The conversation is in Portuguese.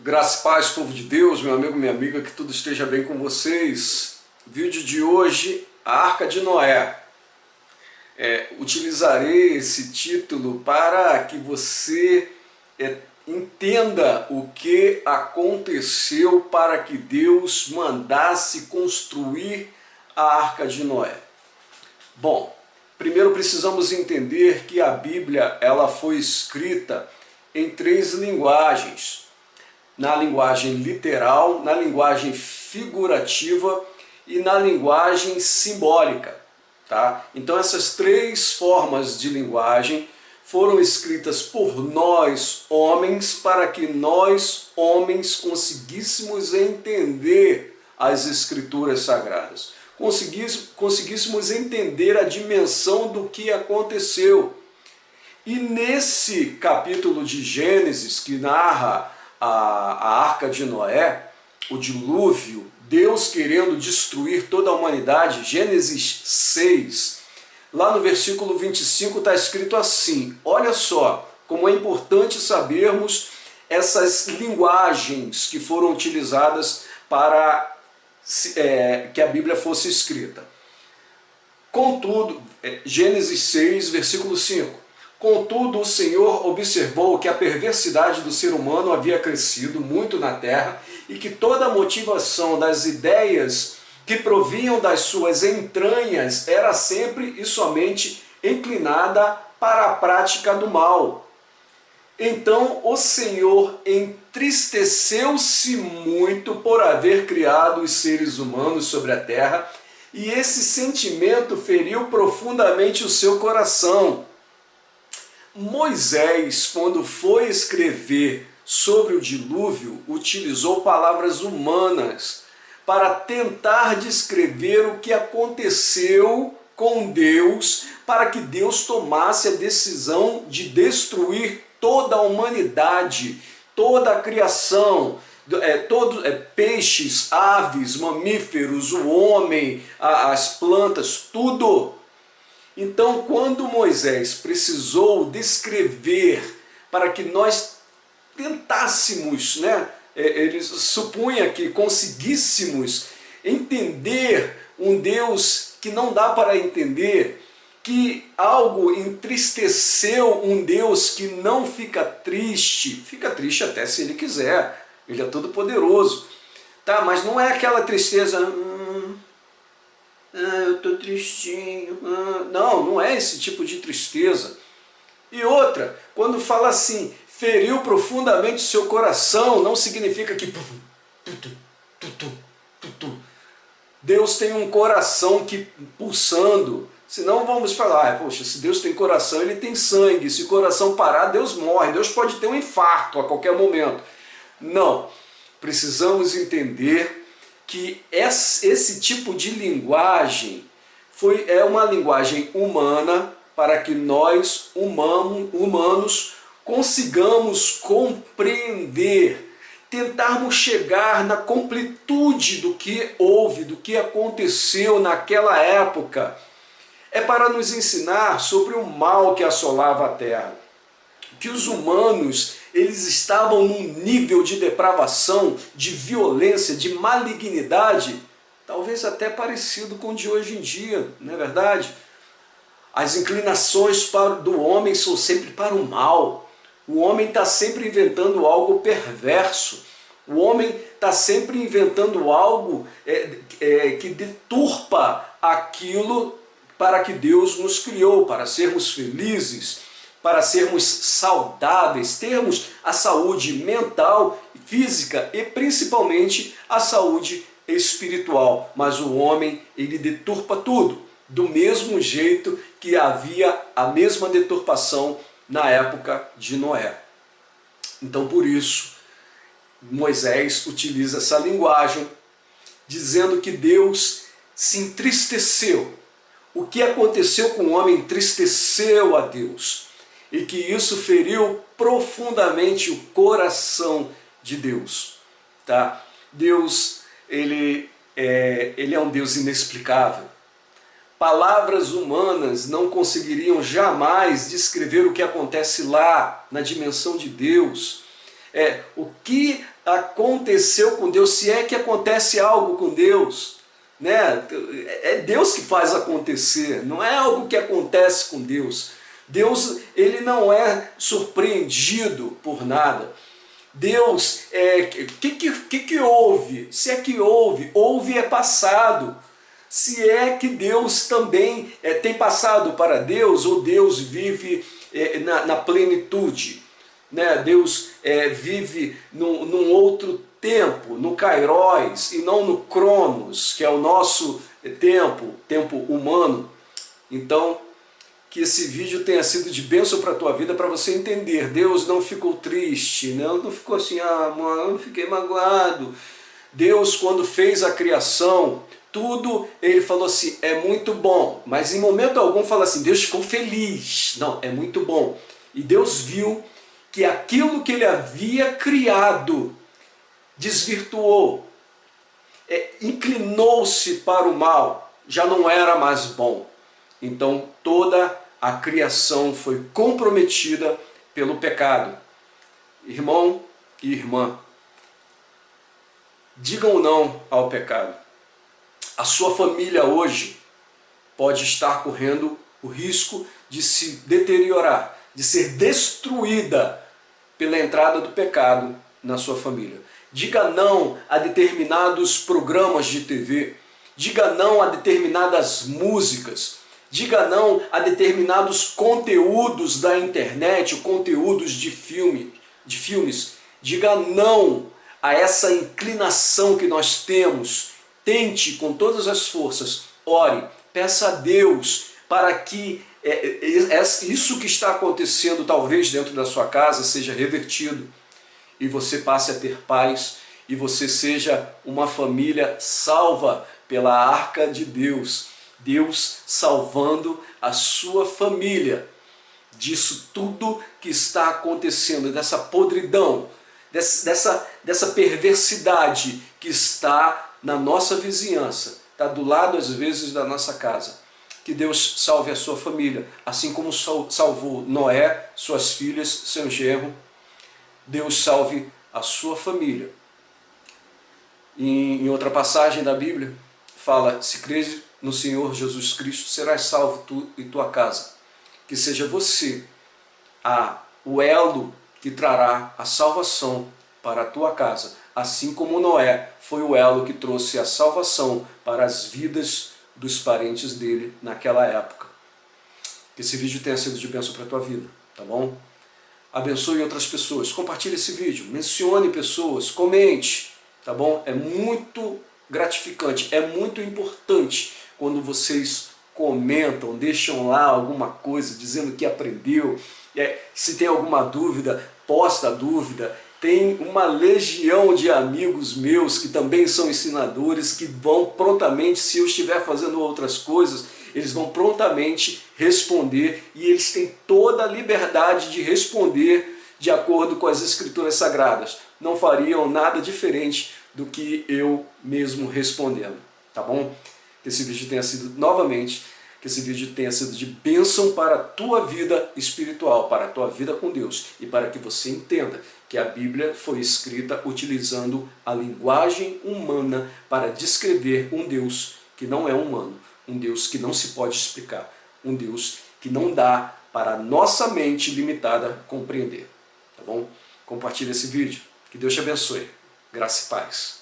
Graça e paz, povo de Deus, meu amigo, minha amiga, que tudo esteja bem com vocês. Vídeo de hoje, a Arca de Noé. Utilizarei esse título para que você entenda o que aconteceu para que Deus mandasse construir a Arca de Noé. Bom, primeiro precisamos entender que a Bíblia ela foi escrita em três linguagens. Na linguagem literal, na linguagem figurativa e na linguagem simbólica. Tá? Então essas três formas de linguagem foram escritas por nós, homens, para que nós, homens, conseguíssemos entender as Escrituras Sagradas. Conseguíssemos entender a dimensão do que aconteceu. E nesse capítulo de Gênesis, que narra a Arca de Noé, o dilúvio, Deus querendo destruir toda a humanidade, Gênesis 6, lá no versículo 25 está escrito assim, olha só como é importante sabermos essas linguagens que foram utilizadas para que a Bíblia fosse escrita. Contudo, Gênesis 6, versículo 5, contudo, o Senhor observou que a perversidade do ser humano havia crescido muito na terra e que toda a motivação das ideias que provinham das suas entranhas era sempre e somente inclinada para a prática do mal. Então o Senhor entristeceu-se muito por haver criado os seres humanos sobre a terra, e esse sentimento feriu profundamente o seu coração. Moisés, quando foi escrever sobre o dilúvio, utilizou palavras humanas para tentar descrever o que aconteceu com Deus, para que Deus tomasse a decisão de destruir toda a humanidade, toda a criação, peixes, aves, mamíferos, o homem, as plantas, tudo. Então, quando Moisés precisou descrever para que nós tentássemos, ele supunha que conseguíssemos entender um Deus que não dá para entender, que algo entristeceu um Deus que não fica triste até se ele quiser, ele é todo poderoso, tá? Mas não é aquela tristeza... eu estou tristinho. Não é esse tipo de tristeza. E outra, quando fala assim, feriu profundamente o seu coração, não significa que... Deus tem um coração que pulsando. Senão vamos falar, poxa, se Deus tem coração, ele tem sangue. Se o coração parar, Deus morre. Deus pode ter um infarto a qualquer momento. Não. Precisamos entender que esse tipo de linguagem é uma linguagem humana para que nós, humanos, consigamos compreender, tentarmos chegar na completude do que houve, do que aconteceu naquela época. É para nos ensinar sobre o mal que assolava a terra. Que os humanos, eles estavam num nível de depravação, de violência, de malignidade, talvez até parecido com o de hoje em dia, não é verdade? As inclinações do homem são sempre para o mal. O homem está sempre inventando algo perverso. O homem está sempre inventando algo que deturpa aquilo para que Deus nos criou, para sermos felizes, para sermos saudáveis, termos a saúde mental, física e principalmente a saúde espiritual. Mas o homem, ele deturpa tudo, do mesmo jeito que havia a mesma deturpação na época de Noé. Então por isso, Moisés utiliza essa linguagem, dizendo que Deus se entristeceu. O que aconteceu com o homem entristeceu a Deus. E que isso feriu profundamente o coração de Deus. Tá? Deus, ele é um Deus inexplicável. Palavras humanas não conseguiriam jamais descrever o que acontece lá, na dimensão de Deus. O que aconteceu com Deus, se é que acontece algo com Deus, né? É Deus que faz acontecer, não é algo que acontece com Deus. Deus, ele não é surpreendido por nada. Deus, que houve? Se é que houve é passado. Se é que Deus também tem passado para Deus, ou Deus vive na plenitude, né? Deus vive num outro tempo, no Kairos, e não no Cronos, que é o nosso tempo humano. Então, que esse vídeo tenha sido de bênção para a tua vida, para você entender. Deus não ficou triste, não ficou assim, mano, eu não fiquei magoado. Deus, quando fez a criação, tudo, ele falou assim, é muito bom. Mas em momento algum fala assim, Deus ficou feliz. Não, é muito bom. E Deus viu que aquilo que ele havia criado desvirtuou, inclinou-se para o mal, já não era mais bom. Então toda a criação foi comprometida pelo pecado. Irmão e irmã, digam não ao pecado. A sua família hoje pode estar correndo o risco de se deteriorar, de ser destruída pela entrada do pecado na sua família. Diga não a determinados programas de TV, diga não a determinadas músicas, diga não a determinados conteúdos da internet, conteúdos de filmes. Diga não a essa inclinação que nós temos. Tente com todas as forças, ore, peça a Deus para que isso que está acontecendo talvez dentro da sua casa seja revertido e você passe a ter paz e você seja uma família salva pela arca de Deus. Deus salvando a sua família disso tudo que está acontecendo, dessa podridão, dessa perversidade que está na nossa vizinhança, está do lado às vezes da nossa casa. Que Deus salve a sua família, assim como salvou Noé, suas filhas, seu genro. Deus salve a sua família. Em outra passagem da Bíblia, fala, se crês no Senhor Jesus Cristo, serás salvo tu e tua casa. Que seja você o elo que trará a salvação para a tua casa, assim como Noé foi o elo que trouxe a salvação para as vidas dos parentes dele naquela época. Que esse vídeo tenha sido de bênção para a tua vida, tá bom? Abençoe outras pessoas, compartilhe esse vídeo, mencione pessoas, comente, tá bom? É muito gratificante, é muito importante quando vocês comentam, deixam lá alguma coisa dizendo que aprendeu. Se tem alguma dúvida, posta a dúvida. Tem uma legião de amigos meus que também são ensinadores, que vão prontamente, se eu estiver fazendo outras coisas, eles vão prontamente responder, e eles têm toda a liberdade de responder de acordo com as Escrituras Sagradas. Não fariam nada diferente do que eu mesmo respondendo, tá bom? Que esse vídeo tenha sido, novamente, que esse vídeo tenha sido de bênção para a tua vida espiritual, para a tua vida com Deus, e para que você entenda que a Bíblia foi escrita utilizando a linguagem humana para descrever um Deus que não é humano, um Deus que não se pode explicar, um Deus que não dá para a nossa mente limitada compreender, tá bom? Compartilhe esse vídeo, que Deus te abençoe, graça e paz.